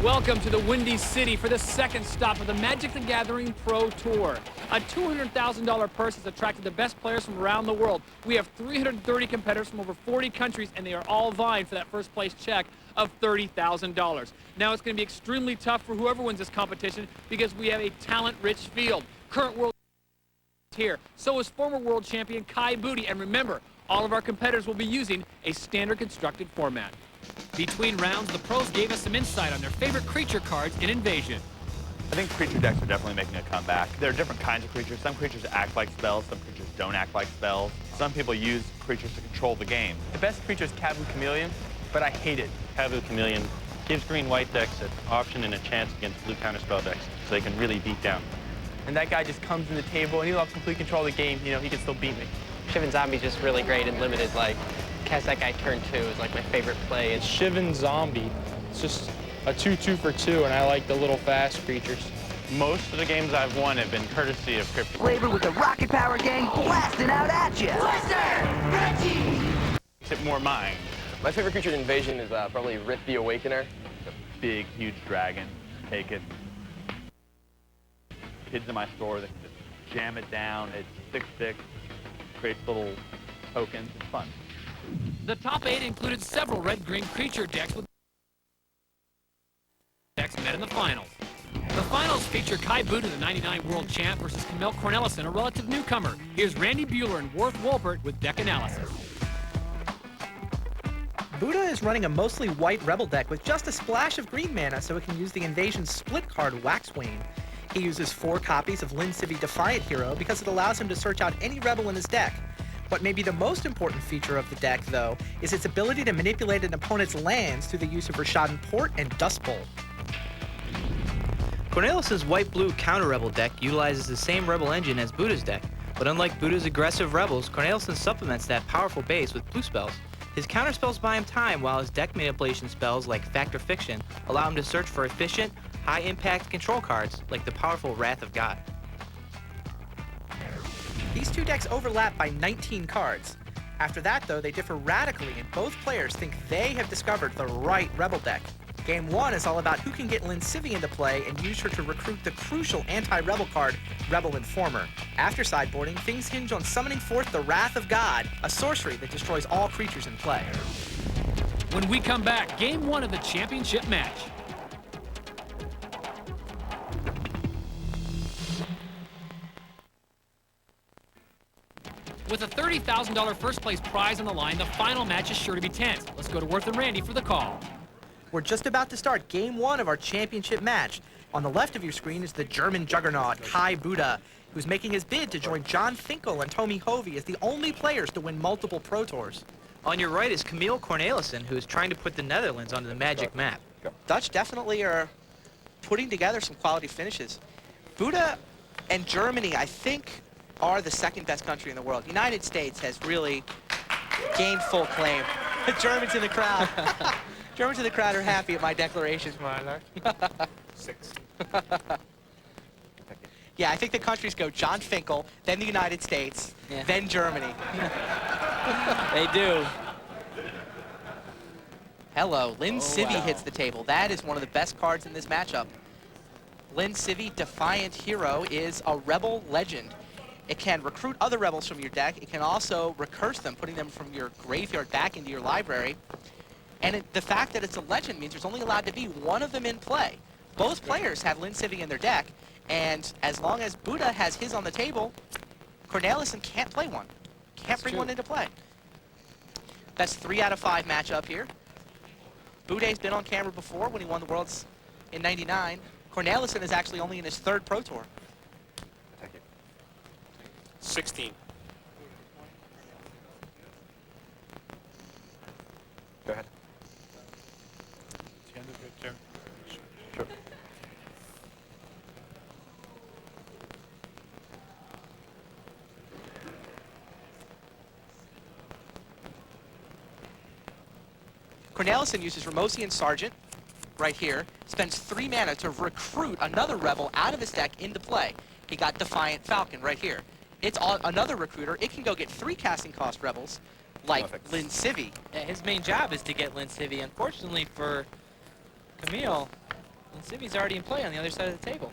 Welcome to the Windy City for the second stop of the Magic the Gathering Pro Tour. A $200,000 purse has attracted the best players from around the world. We have 330 competitors from over 40 countries, and they are all vying for that first place check of $30,000. Now it's going to be extremely tough for whoever wins this competition because we have a talent-rich field. Current world here. So is former world champion Kai Booty. And remember, all of our competitors will be using a standard constructed format. Between rounds, the pros gave us some insight on their favorite creature cards in Invasion. I think creature decks are definitely making a comeback. There are different kinds of creatures. Some creatures act like spells, some creatures don't act like spells. Some people use creatures to control the game. The best creature is Kabu Chameleon, but I hate it. Kabu Chameleon gives green-white decks an option and a chance against blue counterspell decks, so they can really beat down. And that guy just comes in the table, and he'll have complete control of the game. You know, he can still beat me. Shivan Zombie's just really great and limited. Like, cast that guy turn 2 is like my favorite play. It's Shivan Zombie. It's just a 2/2 for 2, and I like the little fast creatures. Most of the games I've won have been courtesy of Crypto. Flavor with the Rocket Power Gang blasting out at you. Blister! Reggie! Makes it more mine. My favorite creature in Invasion is probably Rith the Awakener. A big, huge dragon. Take it. Kids in my store, they can just jam it down. It's 6/6. Creates little tokens. It's fun. The top 8 included several red-green creature decks with decks met in the finals. The finals feature Kai Booty, the '99 world champ, versus Camille Cornelison, a relative newcomer. Here's Randy Bueller and Worth Wolpert with deck analysis. Buddha is running a mostly white rebel deck with just a splash of green mana so it can use the Invasion split card Waxwane. He uses 4 copies of Lin Civi Defiant Hero because it allows him to search out any rebel in his deck. What may be the most important feature of the deck, though, is its ability to manipulate an opponent's lands through the use of Rishadan Port and Dust Bowl. Cornelison's white-blue counter-rebel deck utilizes the same rebel engine as Buddha's deck, but unlike Buddha's aggressive rebels, Cornelison supplements that powerful base with blue spells. His counterspells buy him time, while his deck manipulation spells like Fact or Fiction allow him to search for efficient, high-impact control cards like the powerful Wrath of God. These two decks overlap by 19 cards. After that, though, they differ radically, and both players think they have discovered the right rebel deck. Game 1 is all about who can get Lin Civi into play and use her to recruit the crucial anti-rebel card, Rebel Informer. After sideboarding, things hinge on summoning forth the Wrath of God, a sorcery that destroys all creatures in play. When we come back, Game 1 of the championship match. With a $30,000 first place prize on the line, the final match is sure to be tense. Let's go to Worth and Randy for the call. We're just about to start Game 1 of our championship match. On the left of your screen is the German juggernaut, Kai Buddha, who's making his bid to join John Finkel and Tommy Hovey as the only players to win multiple Pro Tours. On your right is Camille Cornelison, who is trying to put the Netherlands onto the Magic map. Dutch definitely are putting together some quality finishes. Buddha and Germany, I think, are the second best country in the world. United States has really gained full claim. The Germans in the crowd. Germans in the crowd are happy at my declarations, Marler. 6. Yeah, I think the countries go John Finkel, then the United States, then Germany. They do. Hello, Lin Civi hits the table. That is one of the best cards in this matchup. Lin Civi Defiant Hero is a rebel legend. It can recruit other rebels from your deck. It can also recurse them, putting them from your graveyard back into your library. And the fact that it's a legend means there's only allowed to be one of them in play. Both players have Lin Civi in their deck, and as long as Buddha has his on the table, Cornelison can't play one. Can't bring one into play. That's 3 out of 5 matchup here. Buddha's been on camera before when he won the Worlds in '99. Cornelison is actually only in his 3rd Pro Tour. 16. Go ahead. Sure. Cornelison uses Ramosian Sergeant right here, spends 3 mana to recruit another rebel out of his deck into play. He got Defiant Falcon right here. It's another recruiter. It can go get 3 casting cost rebels, like Lin Civi. Yeah, his main job is to get Lin Civi. Unfortunately for Camille, Lincivi's already in play on the other side of the table.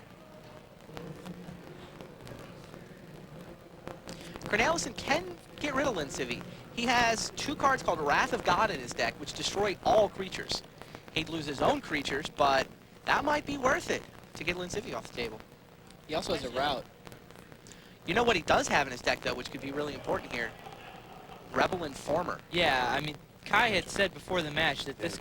Cornelison can get rid of Lincivi. He has 2 cards called Wrath of God in his deck, which destroy all creatures. He'd lose his own creatures, but that might be worth it to get Lincivi off the table. He also has a route. You know what he does have in his deck, though, which could be really important here? Rebel Informer. Yeah, I mean, Kai had said before the match that this...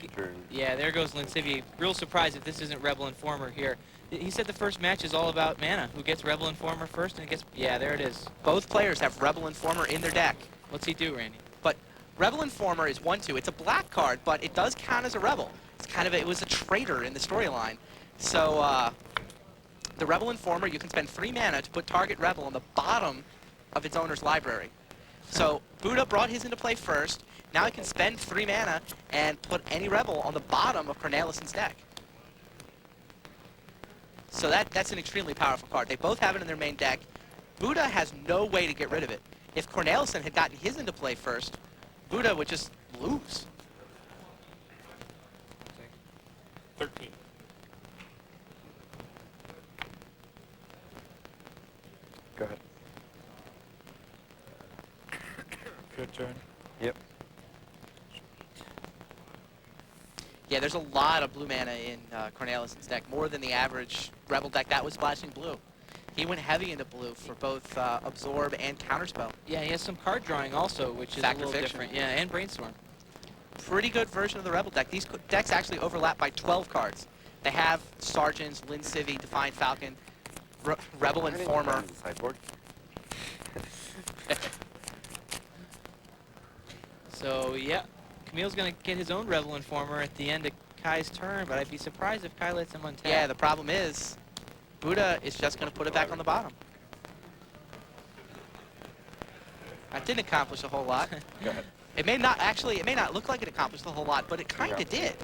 Yeah, there goes Lincivi. Real surprised if this isn't Rebel Informer here. He said the first match is all about mana. Who gets Rebel Informer first and it gets... Yeah, there it is. Both players have Rebel Informer in their deck. What's he do, Randy? But Rebel Informer is 1/2. It's a black card, but it does count as a rebel. It's kind of it was a traitor in the storyline. So the Rebel Informer, you can spend 3 mana to put target rebel on the bottom of its owner's library. So Buddha brought his into play first. Now he can spend 3 mana and put any rebel on the bottom of Cornelison's deck. So that's an extremely powerful card. They both have it in their main deck. Buddha has no way to get rid of it. If Cornelison had gotten his into play first, Buddha would just lose. 13. Go ahead. Good turn. Yep. Yeah, there's a lot of blue mana in Cornelison's deck, more than the average Rebel deck that was splashing blue. He went heavy into blue for both Absorb and Counterspell. Yeah, he has some card drawing also, which is Fact a or little fiction. different. Yeah, and Brainstorm. Pretty good version of the Rebel deck. These decks actually overlap by 12 cards. They have Sergeants, Lincivi, Defiant Falcon, Rebel Informer. Sideboard. So, yeah, Camille's going to get his own Rebel Informer at the end of Kai's turn, but I'd be surprised if Kai lets him untap. Yeah, the problem is Buddha is just going to put it back on the bottom. That didn't accomplish a whole lot. Go ahead. It may not look like it accomplished a whole lot, but it kind of did.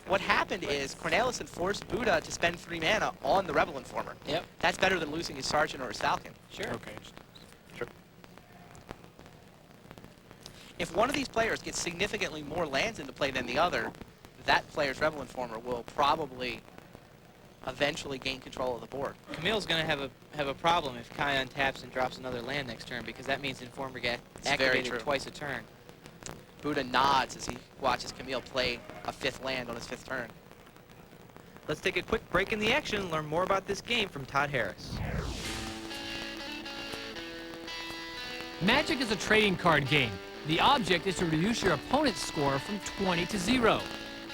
What happened is Cornelison forced Buddha to spend 3 mana on the Rebel Informer. Yep. That's better than losing his Sergeant or his Falcon. Sure. Okay. Sure. If one of these players gets significantly more lands into play than the other, that player's Rebel Informer will probably eventually gain control of the board. Camille's going to have a problem if Kai untaps and drops another land next turn, because that means Informer gets It's very activated true. twice a turn. Buddha nods as he watches Camille play a 5th land on his 5th turn. Let's take a quick break in the action and learn more about this game from Todd Harris. Magic is a trading card game. The object is to reduce your opponent's score from 20 to 0.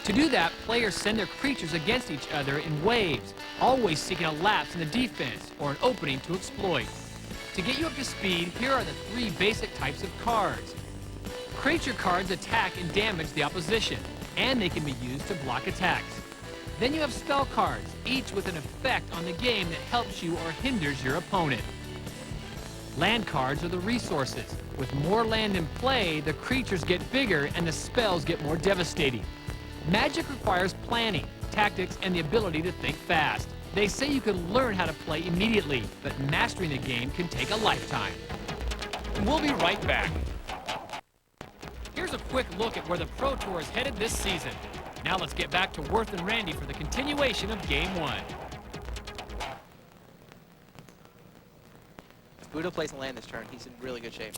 To do that, players send their creatures against each other in waves, always seeking a lapse in the defense or an opening to exploit. To get you up to speed, here are the 3 basic types of cards. Creature cards attack and damage the opposition, and they can be used to block attacks. Then you have spell cards, each with an effect on the game that helps you or hinders your opponent. Land cards are the resources. With more land in play, the creatures get bigger and the spells get more devastating. Magic requires planning, tactics, and the ability to think fast. They say you can learn how to play immediately, but mastering the game can take a lifetime. And we'll be right back. Here's a quick look at where the Pro Tour is headed this season. Now let's get back to Worth and Randy for the continuation of Game 1. If Buddha plays a land this turn, he's in really good shape.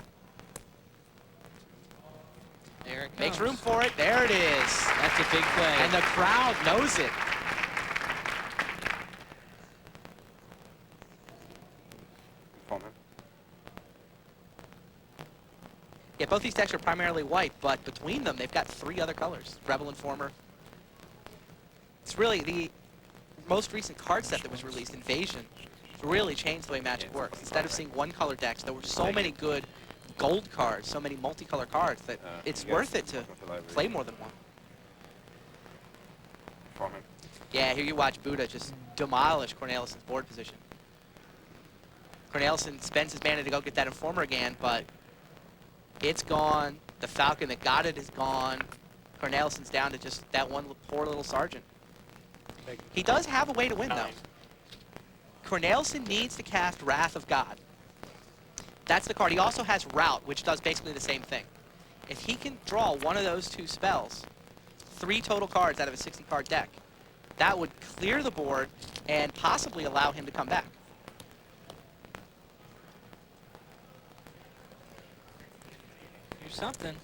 There it Makes comes. room for it. There it is. That's a big play. And the crowd knows it. Informer. Yeah, both these decks are primarily white, but between them, they've got 3 other colors. Rebel Informer. It's really the most recent card set that was released, Invasion, really changed the way Magic works. Instead of seeing one color decks, there were so many good gold cards, so many multicolor cards that it's worth it to play more than one. Informer. Yeah, here you watch Buddha just demolish Cornelison's board position. Cornelison spends his mana to go get that Informer again, but it's gone. The Falcon that got it is gone. Cornelison's down to just that one poor little Sergeant. He does have a way to win, though. Cornelison needs to cast Wrath of God. That's the card. He also has Rout, which does basically the same thing. If he can draw one of those 2 spells, 3 total cards out of a 60-card deck, That would clear the board and possibly allow him to come back. Here's something.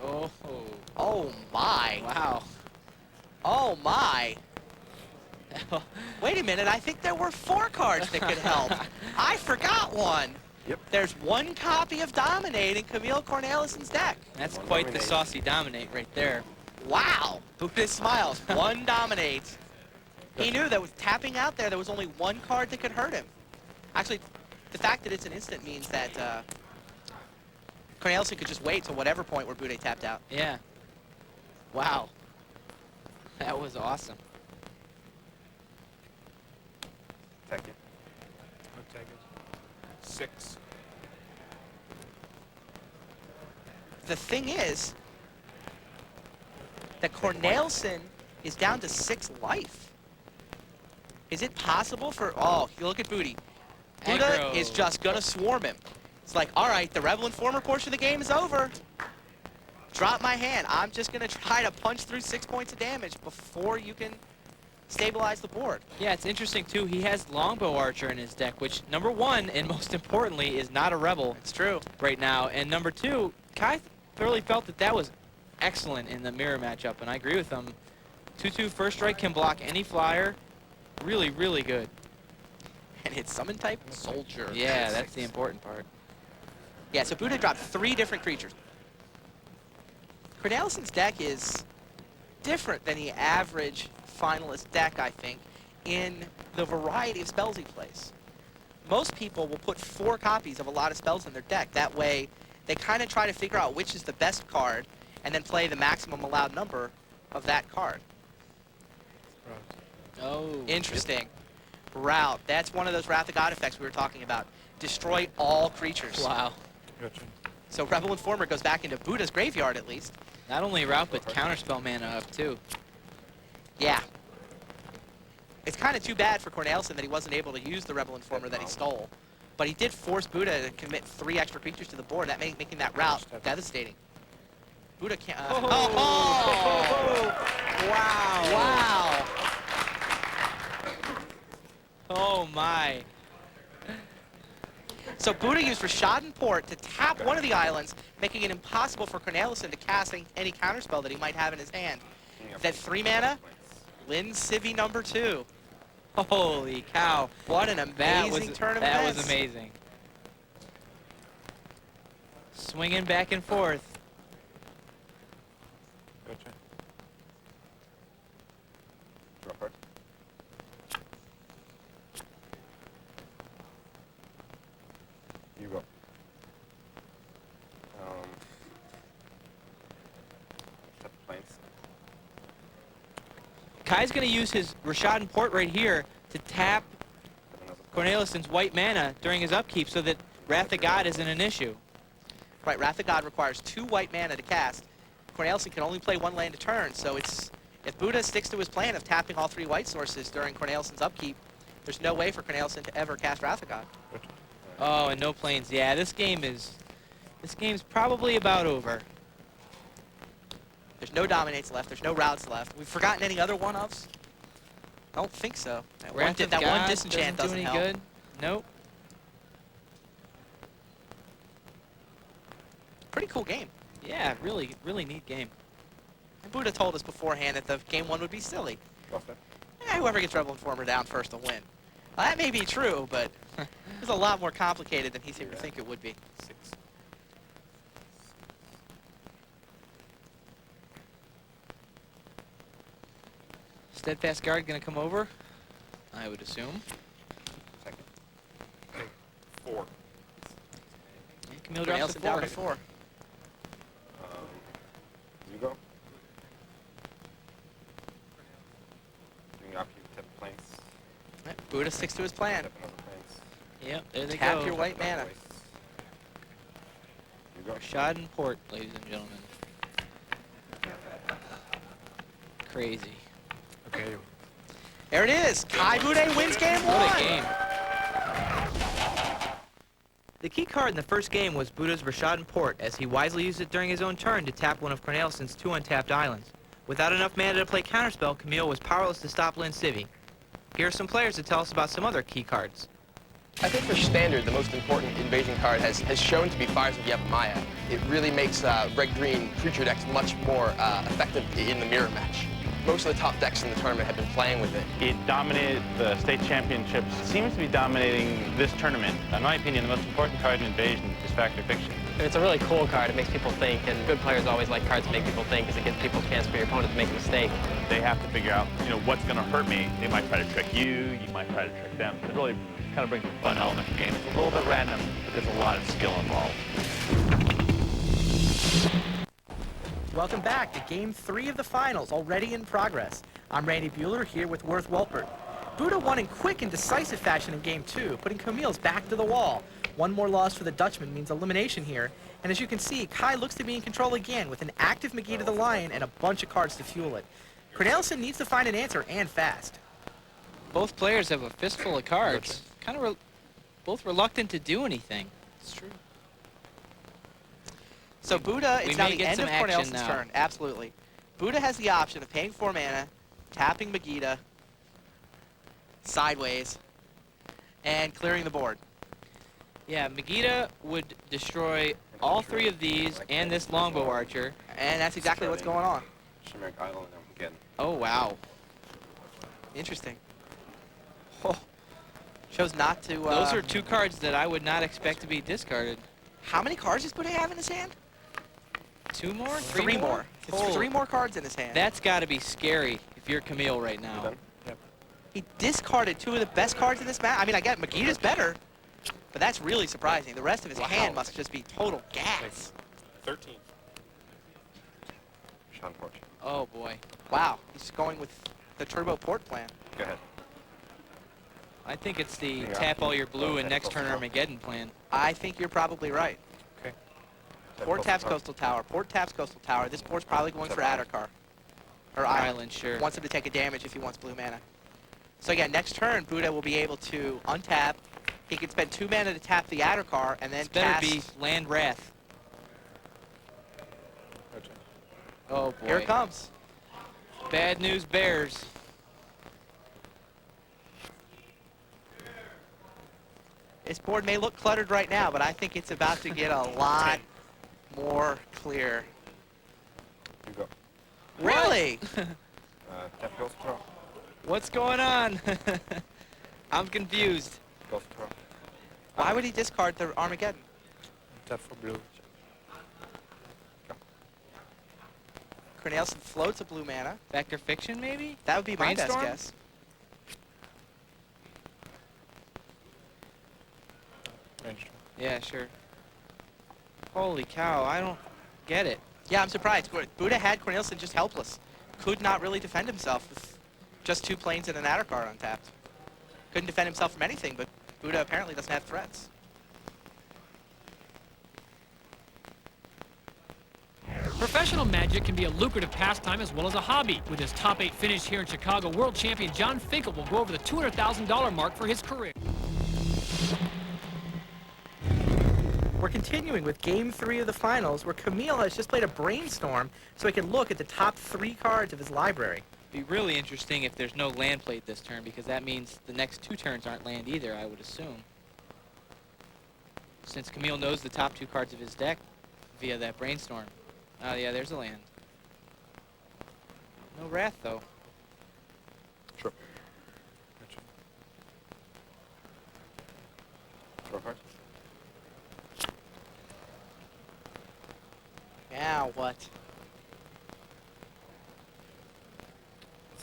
Oh. Oh my. Wow. Oh my. Wait a minute, I think there were 4 cards that could help. I forgot one. Yep. There's 1 copy of Dominate in Camille Cornelison's deck. That's One quite the dominate. saucy dominate right there. Wow. Buddha smiles. 1 Dominates. He knew that with tapping out there was only 1 card that could hurt him. Actually, the fact that it's an instant means that Cornelison could just wait till whatever point where Buddha tapped out. Yeah. Wow. That was awesome. Take it. I'll take it. 6. The thing is that Cornelison is down to 6 life. Is it possible for... Oh, you look at Booty. Buddha Aggro. is just going to swarm him. It's like, all right, the Rebel Informer portion of the game is over. Drop my hand. I'm just going to try to punch through 6 points of damage before you can stabilize the board. Yeah, it's interesting, too. He has Longbow Archer in his deck, which, number 1, and most importantly, is not a Rebel It's true. right now. And number 2, Kai thoroughly felt that that was excellent in the mirror matchup, and I agree with him. 2/2 first strike can block any flyer. Really, really good. And it's Summon type Soldier. Yeah, that's the important part. Yeah, so Buddha dropped 3 different creatures. Cornelison's deck is different than the average finalist deck, I think, in the variety of spells he plays. Most people will put 4 copies of a lot of spells in their deck. That way, they kind of try to figure out which is the best card and then play the maximum allowed number of that card. Oh. Interesting. Route. That's one of those Wrath of God effects we were talking about. Destroy all creatures. Wow. Gotcha. So Rebel Informer goes back into Buddha's graveyard at least. Not only route, but counterspell mana up, too. Yeah. It's kind of too bad for Cornelison that he wasn't able to use the Rebel Informer that he stole. But he did force Buddha to commit 3 extra creatures to the board, that making that route devastating. Buddha can't... Wow. Wow! Oh, my. So Buddha used Rashad Port to tap one of the islands, making it impossible for Cornelison to cast any counterspell that he might have in his hand. That 3 mana, Lynn Civi number 2. Holy cow. What an amazing turn of That events. was amazing. Swinging back and forth. Gotcha. Drop card. You go. Set the planes. Kai's going to use his Rashad Port right here to tap Set another Cornelison's white mana during his upkeep so that Wrath of God isn't an issue. Right, Wrath of God requires 2 white mana to cast. Cornelison can only play 1 land a turn, so it's if Buddha sticks to his plan of tapping all 3 white sources during Cornelison's upkeep, there's no way for Cornelison to ever cast Wrath of God. Oh, and no planes. Yeah, this game's probably about over. There's no dominates left. There's no routes left. We've forgotten any other one-ofs? I don't think so. That one, Wrath of that God one disenchant doesn't doesn't do any help. good. Nope. Pretty cool game. Yeah, really, really neat game. And Buddha told us beforehand that the game 1 would be silly. Drop that. Whoever gets Rebel Informer down first will win. Well, that may be true, but it's a lot more complicated than he seemed to think it would be. 6. Steadfast Guard going to come over, I would assume. Second. 4. And Camille drops Cornelison to down 4. to 4. You go. Doing up, you tap planes. Right, Buddha sticks to his plan. Tap another planes. Yep, there they Tap go. your white mana. You go. Rashad and Port, ladies and gentlemen. Crazy. Okay. There it is. Kai Bude wins game 1. What a game. The key card in the first game was Buddha's Rashad Port, as he wisely used it during his own turn to tap one of Cornelison's 2 untapped islands. Without enough mana to play Counterspell, Camille was powerless to stop Lin Civi. Here are some players to tell us about some other key cards. I think for Standard, the most important invasion card has shown to be Fires of Yevamaya. It really makes red-green creature decks much more effective in the mirror match. Most of the top decks in the tournament have been playing with it. It dominated the state championships, seems to be dominating this tournament. In my opinion, the most important card in Invasion is Fact or Fiction. It's a really cool card. It makes people think, and good players always like cards that make people think because it gives people a chance for your opponent to make a mistake. They have to figure out, what's going to hurt me. They might try to trick you. You might try to trick them. It really kind of brings a fun element to the game. It's a little bit random, but there's a lot of skill involved. Welcome back to Game 3 of the finals, already in progress. I'm Randy Buehler here with Worth Welpert. Buddha won in quick and decisive fashion in Game 2, putting Camille's back to the wall. One more loss for the Dutchman means elimination here, and as you can see, Kai looks to be in control again with an active Megiddo the Lion and a bunch of cards to fuel it. Cornelison needs to find an answer, and fast. Both players have a fistful of cards. Kind of both reluctant to do anything. It's true. So Buddha, it's now the end of Cornelson's turn. Absolutely. Buddha has the option of paying 4 mana, tapping Megiddo sideways, and clearing the board. Yeah, Megiddo would destroy all 3 of these and this longbow archer. And that's exactly what's going on. Chimeric Island again. Oh, wow. Interesting. Oh. Chose not to... Those are 2 cards that I would not expect to be discarded. How many cards does Buddha have in his hand? 2 more? 3 more. Oh. 3 more cards in his hand. That's got to be scary if you're Camille right now. He discarded 2 of the best cards in this match. I mean, I get Megiddo's better, but that's really surprising. The rest of his hand must just be total gas. 13. Sean Porch. Oh, boy. Wow, he's going with the turbo port plan. Go ahead. I think it's the tap all your blue and next turn Armageddon plan. I think you're probably right. Okay. Port taps Coastal Tower. Port taps Coastal Tower. This board's probably going for Addercar. Or Island, sure. Wants him to take a damage if he wants blue mana. So again, next turn, Buddha will be able to untap. He can spend 2 mana to tap the Addercar and then better cast... be Land Wrath. Oh, boy. Here it comes. Bad news bears. This board may look cluttered right now, but I think it's about to get a lot more clear. You go. Really? Tap Ghost Throw. What's going on? I'm confused. Ghost Throw. Why would he discard the Armageddon? Tap for blue. Cornelison floats a blue mana. Fact or Fiction, maybe? That would be my best Brainstorm? guess. Yeah, sure. Holy cow, I don't get it. Yeah, I'm surprised. Buddha had Cornelison just helpless. Could not really defend himself with just 2 planes and an Addercar untapped. Couldn't defend himself from anything, but Buddha apparently doesn't have threats. Professional Magic can be a lucrative pastime as well as a hobby. With his top 8 finish here in Chicago, world champion John Finkel will go over the $200,000 mark for his career. We're continuing with Game 3 of the finals, where Camille has just played a brainstorm so he can look at the top 3 cards of his library. Be really interesting if there's no land played this turn, because that means the next 2 turns aren't land either, I would assume. Since Camille knows the top 2 cards of his deck via that brainstorm. Oh yeah, there's a land. No Wrath though. Sure. Draw card. Now what?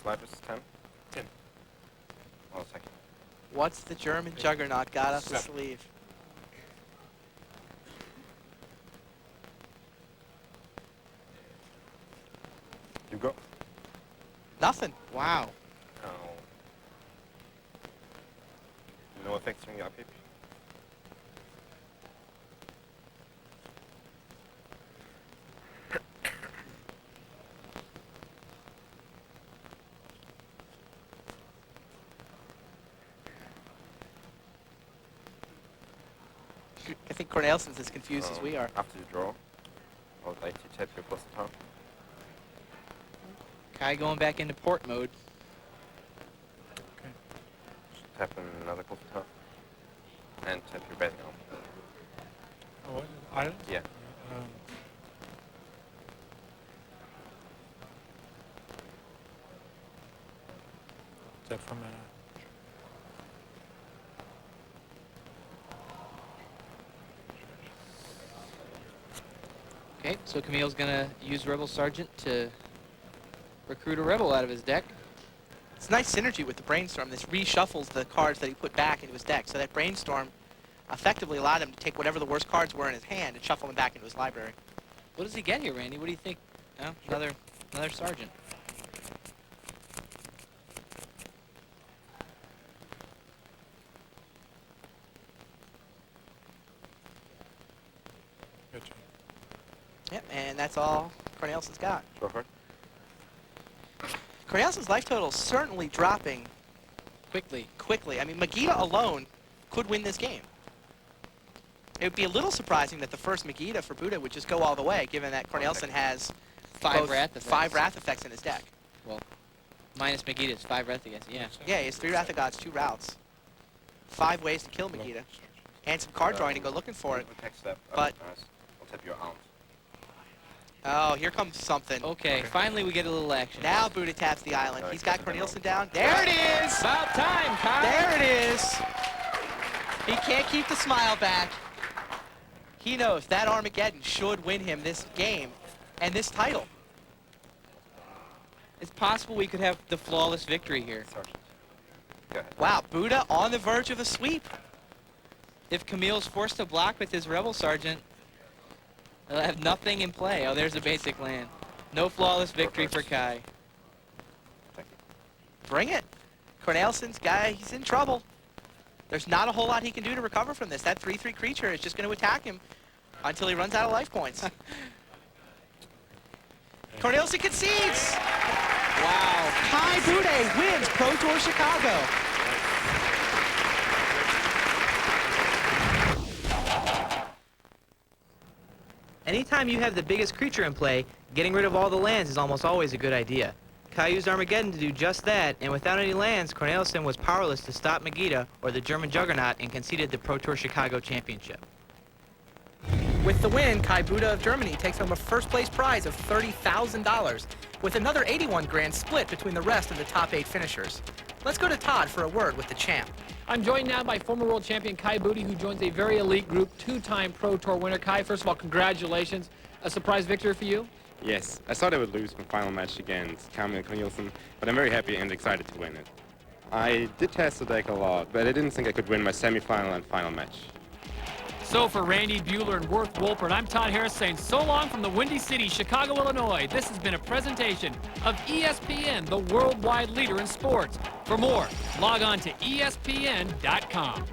Slap is 10. 10. Oh, second. What's the German juggernaut got up his 7. sleeve? You go. Nothing. Wow. Oh. No effects from your upkeep. I think Cornelson's as confused as we are. After you draw, I would like to tap your plus the top. Kai going back into port mode. Tap another call for tough. And tap your betting arm. Oh, what? Island? Yeah. Tap for mana. Okay, so Camille's gonna use Rebel Sergeant to recruit a Rebel out of his deck. It's nice synergy with the Brainstorm. This reshuffles the cards that he put back into his deck. So that Brainstorm effectively allowed him to take whatever the worst cards were in his hand and shuffle them back into his library. What does he get here, Randy? What do you think? No, another Sergeant. Gotcha. Yep, and that's all Corneliuson's got. Draw card. Corneliuson's life total is certainly dropping quickly. I mean, Megiddo alone could win this game. It would be a little surprising that the first Megiddo for Buddha would just go all the way, given that Corneliuson has Five Wrath effects in his deck. Well, minus Megiddo's 5 Wrath against, yeah. Yeah, he has 3 Wrath of Gods, 2 routes. 5 ways to kill Megiddo. And some card drawing to go looking for it. But I'll tap your arms. oh, here comes something. Okay, finally we get a little action. Now Buddha taps the island. He's got Corneliuson down. There it is! About time, Kai! There it is! He can't keep the smile back. He knows that Armageddon should win him this game and this title. It's possible we could have the flawless victory here. Sergeant. Go ahead. Wow, Buddha on the verge of a sweep. If Camille's forced to block with his Rebel Sergeant, they'll have nothing in play. Oh, there's a basic land. No flawless victory for Kai. Thank you. Bring it. Corneliuson's guy, he's in trouble. There's not a whole lot he can do to recover from this. That 3/3 creature is just going to attack him until he runs out of life points. Corneliuson concedes! Wow. Kai Bude wins Pro Tour Chicago. Anytime you have the biggest creature in play, getting rid of all the lands is almost always a good idea. Kai used Armageddon to do just that, and without any lands, Corneliuson was powerless to stop Megiddo or the German Juggernaut and conceded the Pro Tour Chicago Championship. With the win, Kai Buddha of Germany takes home a first-place prize of $30,000, with another 81 grand split between the rest of the top 8 finishers. Let's go to Todd for a word with the champ. I'm joined now by former world champion Kai Bude, who joins a very elite group, 2-time Pro Tour winner. Kai, first of all, congratulations. A surprise victory for you? Yes, I thought I would lose my final match against Camille Corneliuson, but I'm very happy and excited to win it. I did test the deck a lot, but I didn't think I could win my semifinal and final match. So for Randy Buehler and Worth Wolpert, I'm Todd Harris saying so long from the Windy City, Chicago, Illinois. This has been a presentation of ESPN, the worldwide leader in sports. For more, log on to ESPN.com.